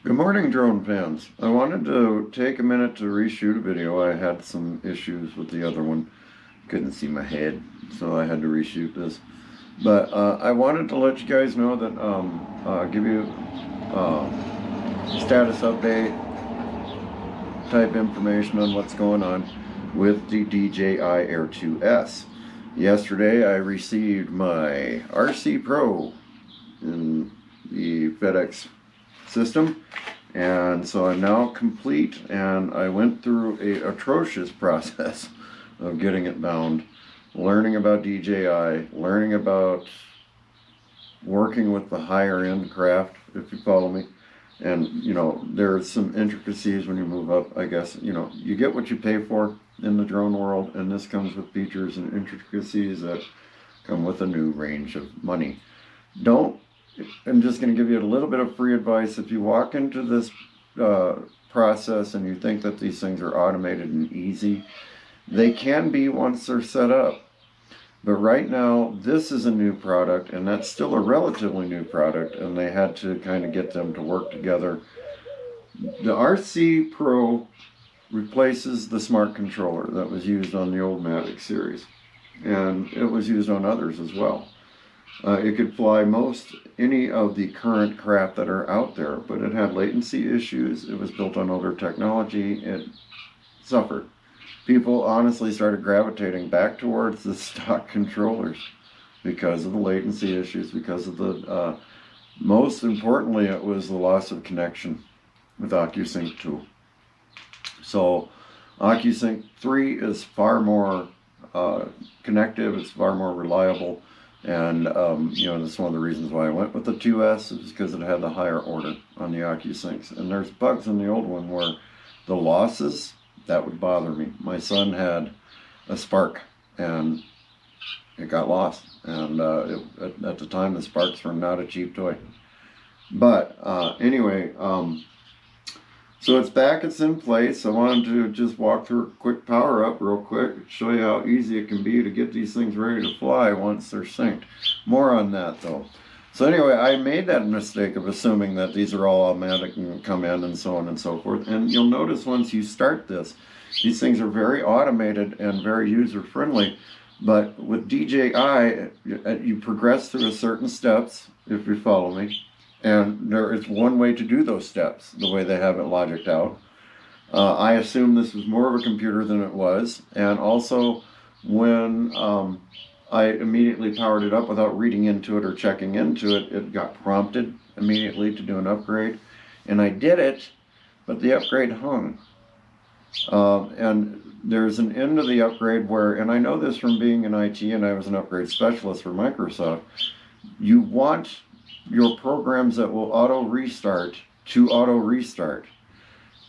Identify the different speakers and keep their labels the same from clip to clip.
Speaker 1: Good morning, drone fans. I wanted to take a minute to reshoot a video. I had some issues with the other one. Couldn't see my head, so I had to reshoot this. But I wanted to let you guys know that, give you status update type information on what's going on with the DJI Air 2S. Yesterday I received my RC Pro in the FedEx system, and so I'm now complete, and I went through a atrocious process of getting it bound, learning about DJI, learning about working with the higher end craft, if you follow me. And you know, there's some intricacies when you move up. I guess, you know, you get what you pay for in the drone world, and this comes with features and intricacies that come with a new range of money. I'm just going to give you a little bit of free advice. If you walk into this process and you think that these things are automated and easy, they can be once they're set up. But right now, this is a new product, and that's still a relatively new product, and they had to kind of get them to work together. The RC Pro replaces the smart controller that was used on the old Mavic series, and it was used on others as well. It could fly any of the current craft that are out there, but it had latency issues. It was built on older technology. It suffered. People honestly started gravitating back towards the stock controllers because of the latency issues, because of the, most importantly, it was the loss of connection with OcuSync 2. So OcuSync 3 is far more connective, it's far more reliable. And you know, that's one of the reasons why I went with the 2S, is because it had the higher order on the OcuSyncs. And there's bugs in the old one where the losses, that would bother me. My son had a Spark and it got lost. And at the time, the Sparks were not a cheap toy. But anyway, so it's back, it's in place. I wanted to just walk through a quick power up real quick, show you how easy it can be to get these things ready to fly once they're synced. More on that though. So anyway, I made that mistake of assuming that these are all automatic and come in and so on and so forth. And you'll notice once you start this, these things are very automated and very user friendly. But with DJI, you progress through certain steps, if you follow me. And there is one way to do those steps, the way they have it logicked out. I assumed this was more of a computer than it was. And also, when I immediately powered it up without reading into it or checking into it, it got prompted immediately to do an upgrade. And I did it, but the upgrade hung. And there's an end to the upgrade where, and I know this from being in IT, and I was an upgrade specialist for Microsoft, you want your programs that will auto restart to auto restart.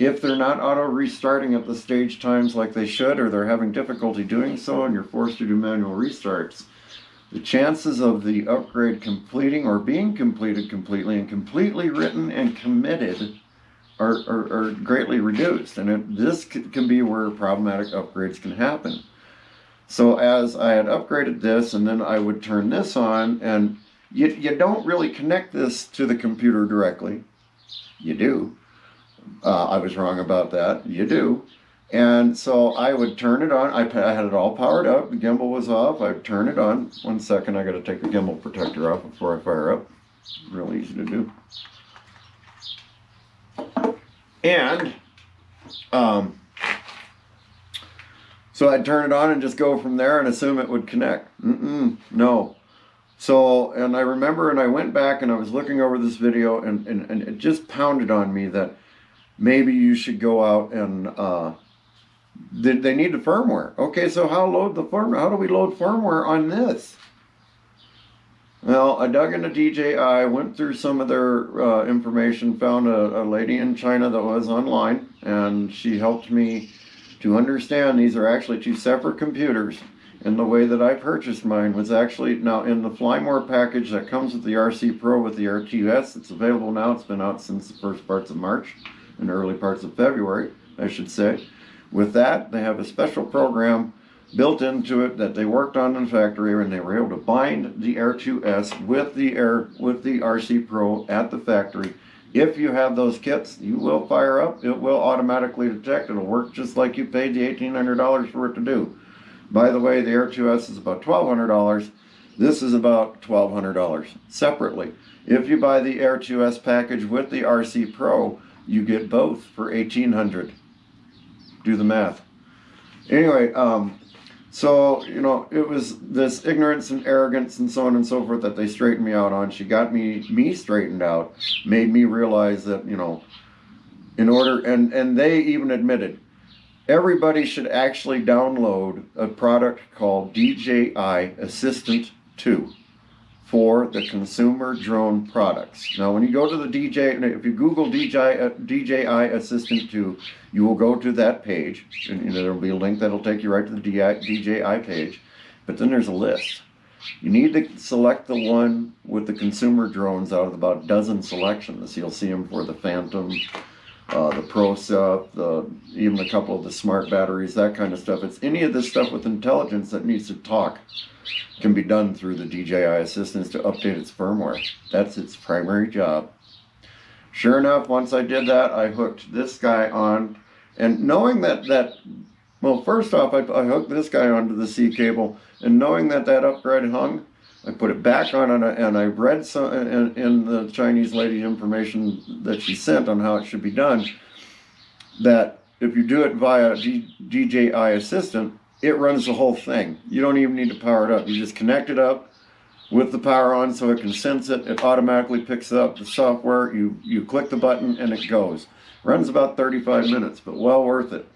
Speaker 1: If they're not auto restarting at the stage times like they should, or they're having difficulty doing so and you're forced to do manual restarts, the chances of the upgrade completing or being completed completely and completely written and committed are greatly reduced. And this can be where problematic upgrades can happen. So as I had upgraded this, and then I would turn this on, and you don't really connect this to the computer directly. You do. I was wrong about that. You do. And so I would turn it on. I had it all powered up. The gimbal was off. I'd turn it on. 1 second, I got to take the gimbal protector off before I fire up. Real easy to do. And so I'd turn it on and just go from there and assume it would connect. No. So, and I remember, and I went back and I was looking over this video, and it just pounded on me that maybe you should go out and they need the firmware. Okay, so how do we load firmware on this? Well, I dug into DJI, went through some of their information, found a lady in China that was online, and she helped me to understand these are actually two separate computers. And the way that I purchased mine was actually, now in the Firmware package that comes with the RC Pro with the Air 2S, it's available now. It's been out since the first parts of March and early parts of February, I should say. With that, they have a special program built into it that they worked on in the factory, and they were able to bind the Air 2S with the RC Pro at the factory If you have those kits, you will fire up. It will automatically detect. It'll work just like you paid the $1,800 for it to do. By the way, the Air 2S is about $1,200. This is about $1,200 separately. If you buy the Air 2S package with the RC Pro, you get both for $1,800. Do the math. Anyway, so, you know, it was this ignorance and arrogance and so on and so forth that they straightened me out on. She got me straightened out, made me realize that, you know, in order, and they even admitted, everybody should actually download a product called DJI Assistant 2 for the consumer drone products. Now, when you go to the if you Google DJI Assistant 2, you will go to that page, and you know, there will be a link that'll take you right to the DJI page. But then there's a list. You need to select the one with the consumer drones out of about a dozen selections. You'll see them for the Phantom, the Pro stuff, even a couple of the smart batteries, that kind of stuff. It's any of this stuff with intelligence that needs to talk. Can be done through the DJI Assistant to update its firmware. That's its primary job. Sure enough, once I did that, I hooked this guy on, and knowing well, first off, I hooked this guy onto the C cable, and knowing that upgrade hung, I put it back on, and I read some in the Chinese lady information that she sent on how it should be done, that if you do it via DJI Assistant, it runs the whole thing. You don't even need to power it up. You just connect it up with the power on so it can sense it. It automatically picks up the software. You click the button and it goes. Runs about 35 minutes, but well worth it.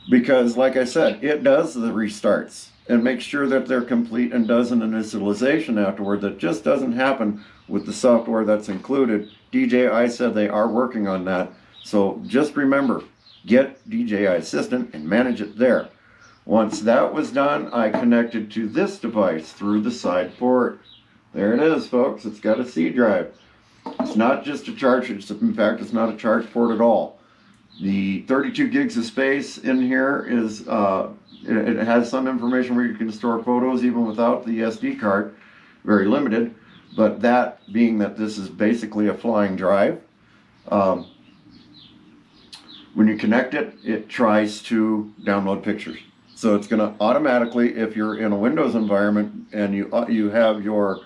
Speaker 1: Because like I said, it does the restarts and makes sure that they're complete and does an initialization afterward. That just doesn't happen with the software that's included. DJI said they are working on that. So just remember, get DJI Assistant and manage it there. Once that was done, I connected to this device through the side port. There it is, folks. It's got a C drive. It's not just a charge. In fact, it's not a charge port at all. The 32 gigs of space in here is, it has some information where you can store photos even without the SD card. Very limited. But that being that this is basically a flying drive, when you connect it, it tries to download pictures. So it's going to automatically, if you're in a Windows environment and you have your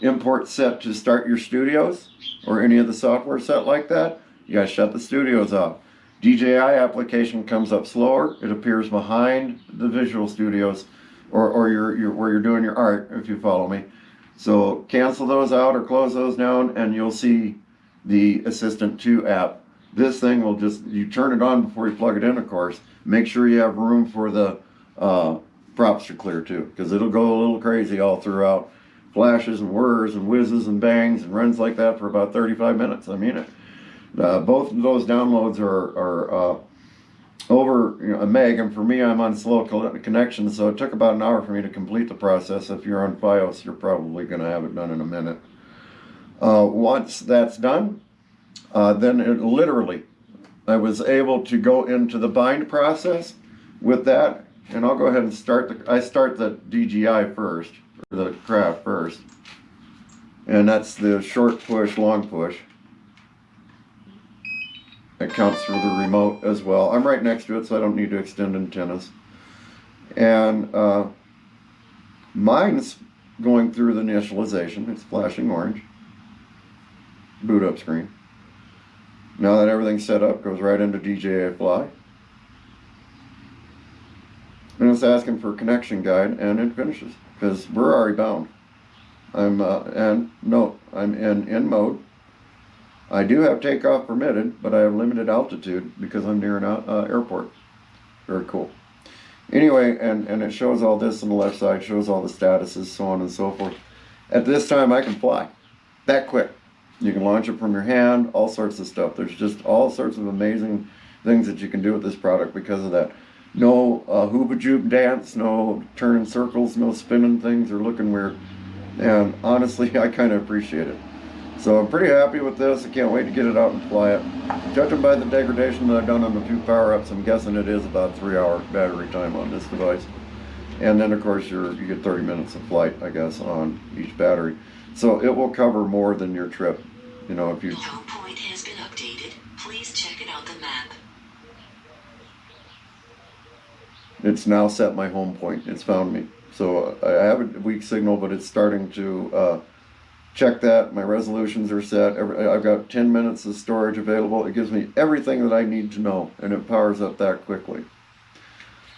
Speaker 1: import set to start your studios or any of the software set like that, you guys shut the studios off. DJI application comes up slower. It appears behind the Visual Studios or where you're doing your art, if you follow me. So cancel those out or close those down and you'll see the Assistant 2 app. This thing will you turn it on before you plug it in, of course. Make sure you have room for the props to clear too, because it'll go a little crazy all throughout. Flashes and whirs and whizzes and bangs and runs like that for about 35 minutes. I mean it. Both of those downloads are over a meg, and for me, I'm on slow connection, so it took about an hour for me to complete the process. If you're on FiOS, you're probably going to have it done in a minute. Once that's done, then it literally, I was able to go into the bind process with that. And I'll go ahead and I start the DJI first, or the craft first. And that's the short push, long push. It counts for the remote as well. I'm right next to it, so I don't need to extend antennas. And mine's going through the initialization. It's flashing orange. Boot up screen. Now that everything's set up, goes right into DJI Fly. And it's asking for a connection guide, and it finishes because we're already bound. I'm in mode. I do have takeoff permitted, but I have limited altitude because I'm near an airport. Very cool. Anyway, and it shows all this on the left side, shows all the statuses, so on and so forth. At this time, I can fly that quick. You can launch it from your hand, all sorts of stuff. There's just all sorts of amazing things that you can do with this product because of that. No hooba joob dance, no turning circles, no spinning things or looking weird. And honestly, I kind of appreciate it. So I'm pretty happy with this. I can't wait to get it out and fly it. Judging by the degradation that I've done on a few power-ups, I'm guessing it is about 3-hour battery time on this device. And then of course you get 30 minutes of flight, I guess, on each battery. So it will cover more than your trip. You know, if you...
Speaker 2: Home point has been updated. Please check it out the map.
Speaker 1: It's now set my home point. It's found me. So I have a weak signal, but it's starting to check that. My resolutions are set. I've got 10 minutes of storage available. It gives me everything that I need to know, and it powers up that quickly.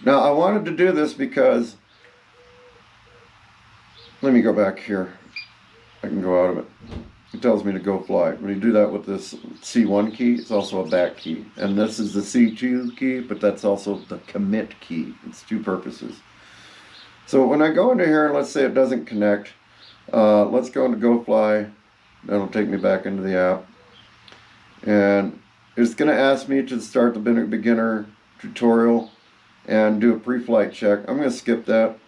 Speaker 1: Now, I wanted to do this because... Let me go back here. I can go out of it. It tells me to go fly. When you do that with this C1 key, it's also a back key. And this is the C2 key, but that's also the commit key. It's two purposes. So when I go into here, and let's say it doesn't connect, let's go into go fly. That'll take me back into the app. And it's going to ask me to start the beginner tutorial and do a pre-flight check. I'm going to skip that.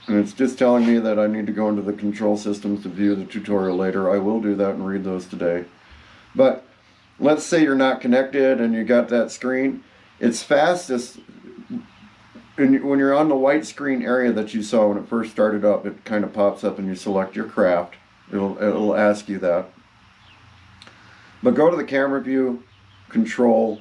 Speaker 1: And it's just telling me that I need to go into the control systems to view the tutorial later. I will do that and read those today. But let's say you're not connected and you got that screen. It's fastest, and when you're on the white screen area that you saw when it first started up, it kind of pops up and you select your craft. It'll ask you that. But go to the camera view, control,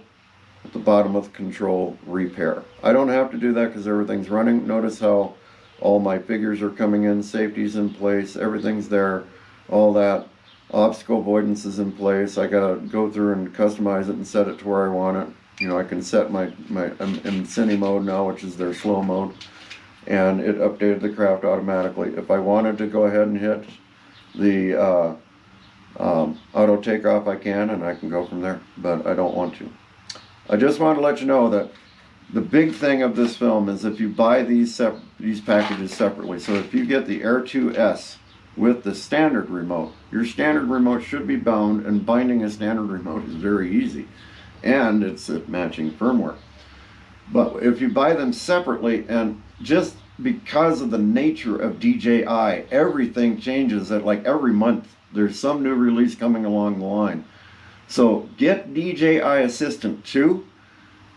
Speaker 1: at the bottom of the control, repair. I don't have to do that because everything's running. Notice how all my figures are coming in, safety's in place, everything's there, all that. Obstacle avoidance is in place. I gotta go through and customize it and set it to where I want it. You know, I can set I'm in cine mode now, which is their slow mode, and it updated the craft automatically. If I wanted to go ahead and hit the auto takeoff, I can, and I can go from there, but I don't want to. I just want to let you know that the big thing of this film is if you buy these packages separately. So if you get the Air 2S with the standard remote, your standard remote should be bound, and binding a standard remote is very easy. And it's a matching firmware. But if you buy them separately, and just because of the nature of DJI, everything changes at like every month. There's some new release coming along the line. So get DJI Assistant 2.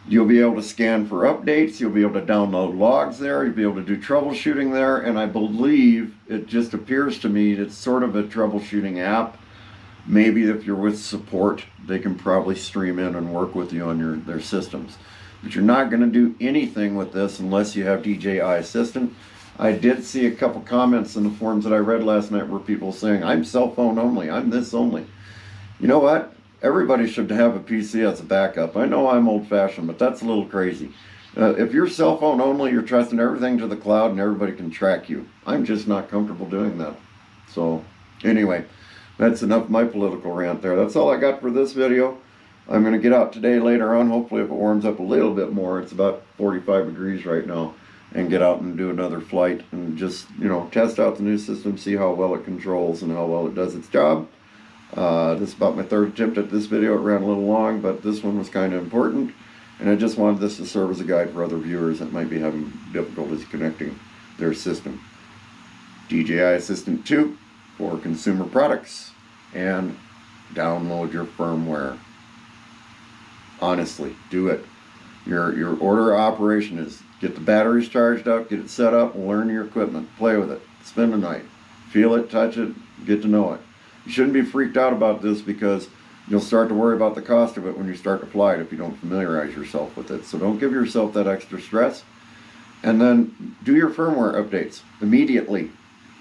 Speaker 1: You'll be able to scan for updates, you'll be able to download logs there, you'll be able to do troubleshooting there, and I believe, it just appears to me, it's sort of a troubleshooting app. Maybe if you're with support, they can probably stream in and work with you on their systems. But you're not going to do anything with this unless you have DJI Assistant. I did see a couple comments in the forums that I read last night where people saying, I'm cell phone only, I'm this only. You know what? Everybody should have a PC as a backup. I know I'm old-fashioned, but that's a little crazy. If you're cell phone only, you're trusting everything to the cloud and everybody can track you. I'm just not comfortable doing that. So, anyway, that's enough of my political rant there. That's all I got for this video. I'm going to get out today later on, hopefully if it warms up a little bit more. It's about 45 degrees right now. And get out and do another flight and just, you know, test out the new system, see how well it controls and how well it does its job. This is about my third attempt at this video. It ran a little long, but this one was kind of important, and I just wanted this to serve as a guide for other viewers that might be having difficulties connecting their system. DJI Assistant 2 for consumer products, and download your firmware. Honestly, do it. Your order of operation is get the batteries charged up, get it set up, learn your equipment, play with it, spend the night, feel it, touch it, get to know it. You shouldn't be freaked out about this because you'll start to worry about the cost of it when you start to fly it if you don't familiarize yourself with it. So don't give yourself that extra stress. And then do your firmware updates immediately,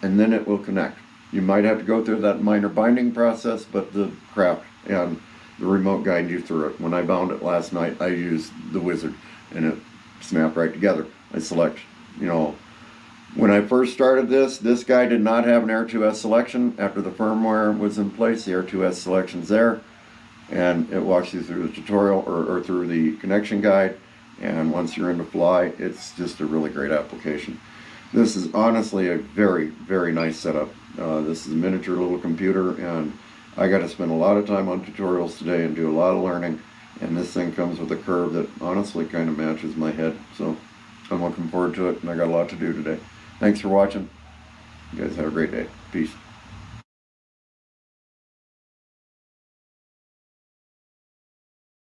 Speaker 1: and then it will connect. You might have to go through that minor binding process, but the craft and the remote guide you through it. When I bound it last night, I used the wizard, and it snapped right together. I select, you know, when I first started this guy did not have an Air 2S selection. After the firmware was in place, the Air 2S selection's there, and it walks you through the tutorial or through the connection guide, and once you're in to fly, it's just a really great application. This is honestly a very, very nice setup. This is a miniature little computer, and I got to spend a lot of time on tutorials today and do a lot of learning, and this thing comes with a curve that honestly kind of matches my head, so I'm looking forward to it, and I got a lot to do today. Thanks for watching. You guys have a great day. Peace.